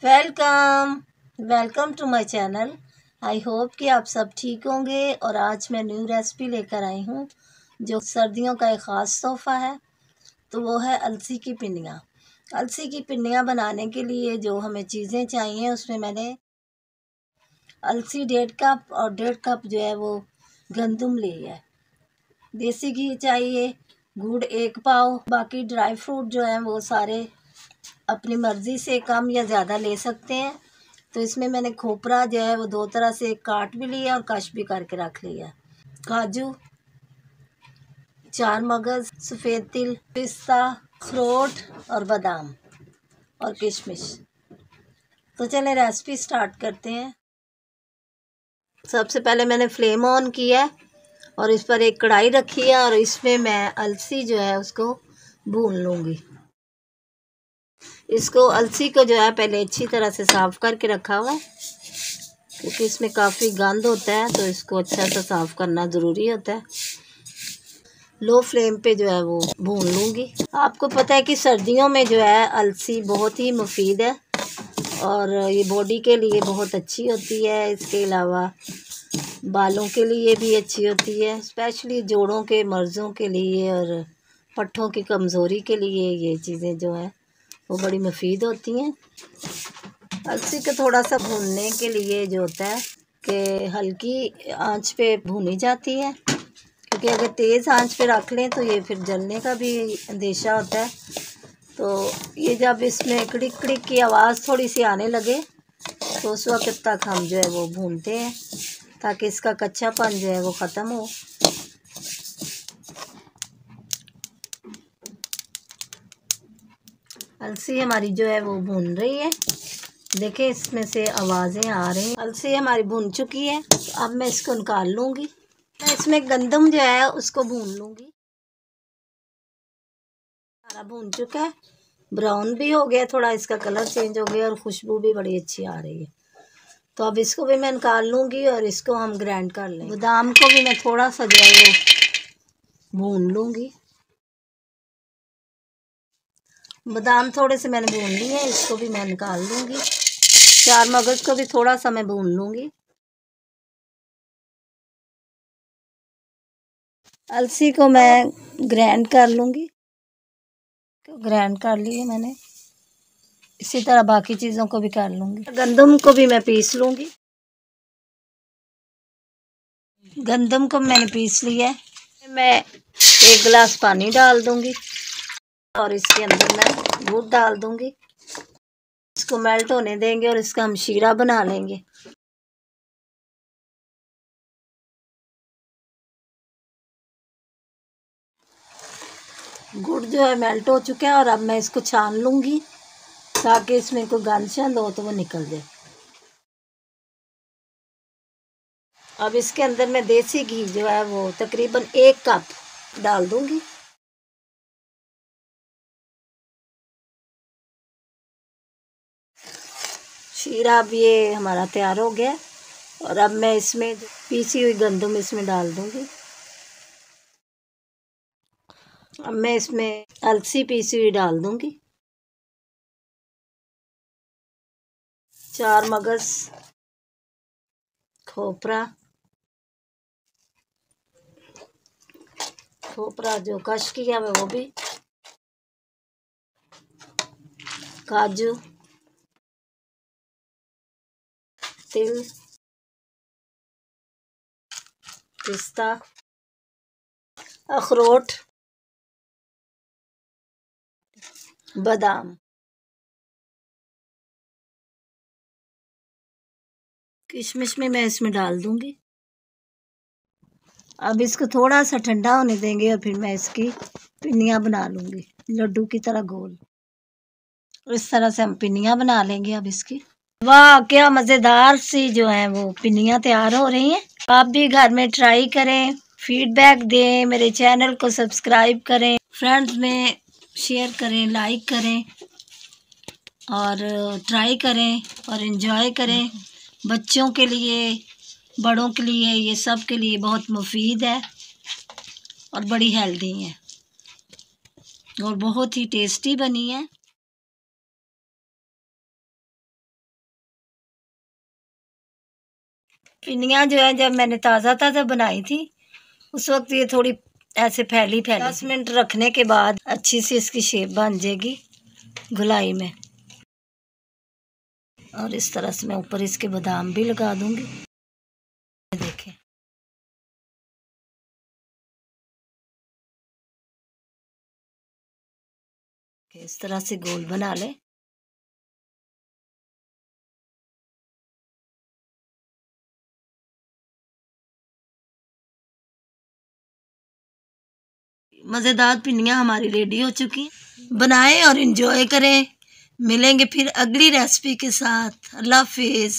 Welcome welcome to my channel. I hope कि आप सब ठीक होंगे। और आज मैं न्यू रेसिपी लेकर आई हूँ जो सर्दियों का एक ख़ास तोहफ़ा है। तो वो है अलसी की पिंडियाँ। अलसी की पिंडियाँ बनाने के लिए जो हमें चीज़ें चाहिए, उसमें मैंने अलसी 1.5 कप और 1.5 कप जो है वो गंदम ली है। देसी घी चाहिए, गुड़ 1 पाव, बाकी ड्राई फ्रूट जो है वो सारे अपनी मर्ज़ी से कम या ज़्यादा ले सकते हैं। तो इसमें मैंने खोपरा जो है वो 2 तरह से काट भी लिया और कश भी करके रख लिया। काजू, 4 मगज़, सफ़ेद तिल, पिस्ता, अखरोट और बादाम और किशमिश। तो चलें रेसिपी स्टार्ट करते हैं। सबसे पहले मैंने फ्लेम ऑन किया और इस पर एक कढ़ाई रखी है और इसमें मैं अलसी जो है उसको भून लूँगी। इसको अलसी को जो है पहले अच्छी तरह से साफ़ करके रखा हुआ है, क्योंकि इसमें काफ़ी गंद होता है, तो इसको अच्छा सा साफ़ करना ज़रूरी होता है। लो फ्लेम पे जो है वो भून लूँगी। आपको पता है कि सर्दियों में जो है अलसी बहुत ही मुफीद है और ये बॉडी के लिए बहुत अच्छी होती है। इसके अलावा बालों के लिए भी अच्छी होती है, स्पेशली जोड़ों के मर्ज़ों के लिए और पट्ठों की कमज़ोरी के लिए ये चीज़ें जो हैं वो बड़ी मुफीद होती हैं। अलसी को थोड़ा सा भूनने के लिए जो होता है कि हल्की आंच पे भूनी जाती है, क्योंकि अगर तेज़ आंच पे रख लें तो ये फिर जलने का भी अंदेशा होता है। तो ये जब इसमें कड़िक कड़िक की आवाज़ थोड़ी सी आने लगे तो उस वक्त तक हम जो है वो भूनते हैं, ताकि इसका कच्चापन जो है वो ख़त्म हो। अलसी हमारी जो है वो भून रही है, देखिए इसमें से आवाज़ें आ रही हैं। अलसी हमारी भून चुकी है, तो अब मैं इसको निकाल लूँगी। मैं इसमें गंदम जो है उसको भून लूँगी। सारा भून चुका है, ब्राउन भी हो गया, थोड़ा इसका कलर चेंज हो गया और खुशबू भी बड़ी अच्छी आ रही है। तो अब इसको भी मैं निकाल लूँगी और इसको हम ग्राइंड कर लेंगे। बादाम को भी मैं थोड़ा सा जो है वो भून लूँगी। बादाम थोड़े से मैंने भून लिए हैं, इसको भी मैं निकाल लूँगी। 4 मगज़ को भी थोड़ा सा मैं भून लूँगी। अलसी को मैं ग्राइंड कर लूँगी। ग्राइंड कर लिए मैंने, इसी तरह बाकी चीज़ों को भी कर लूँगी। गंदम को भी मैं पीस लूँगी। गंदम को मैंने पीस लिया है। मैं 1 गिलास पानी डाल दूँगी और इसके अंदर मैं दूध डाल दूँगी। इसको मेल्ट होने देंगे और इसका हम शीरा बना लेंगे। गुड़ जो है मेल्ट हो चुका है और अब मैं इसको छान लूँगी, ताकि इसमें कोई गंध शंद हो तो वो निकल जाए। अब इसके अंदर मैं देसी घी जो है वो तकरीबन 1 कप डाल दूँगी। शीरा अब ये हमारा तैयार हो गया और अब मैं इसमें पीसी हुई गंदम इसमें डाल दूँगी। अब मैं इसमें अलसी पीसी हुई डाल दूँगी, 4 मगज़, खोपरा जो कश किया है वो भी, काजू, तिल, पिस्ता, अखरोट, बादाम, किशमिश में मैं इसमें डाल दूँगी। अब इसको थोड़ा सा ठंडा होने देंगे और फिर मैं इसकी पिन्नियाँ बना लूँगी, लड्डू की तरह गोल। इस तरह से हम पिन्नियाँ बना लेंगे अब इसकी। वाह, क्या मज़ेदार सी जो हैं वो पिन्नियाँ तैयार हो रही हैं। आप भी घर में ट्राई करें, फीडबैक दें, मेरे चैनल को सब्सक्राइब करें, फ्रेंड्स में शेयर करें, लाइक करें और ट्राई करें और एंजॉय करें। बच्चों के लिए, बड़ों के लिए, ये सब के लिए बहुत मुफीद है और बड़ी हेल्दी है और बहुत ही टेस्टी बनी है। पिनियाँ जो है जब मैंने ताज़ा ताज़ा बनाई थी उस वक्त ये थोड़ी ऐसे फैली 10 मिनट रखने के बाद अच्छी सी इसकी शेप बन जाएगी गुलाई में। और इस तरह से मैं ऊपर इसके बादाम भी लगा दूंगी। देखें इस तरह से गोल बना लें। मज़ेदार पिनियाँ हमारी रेडी हो चुकी, बनाएं और एंजॉय करें। मिलेंगे फिर अगली रेसिपी के साथ। अल्लाह हाफिज़।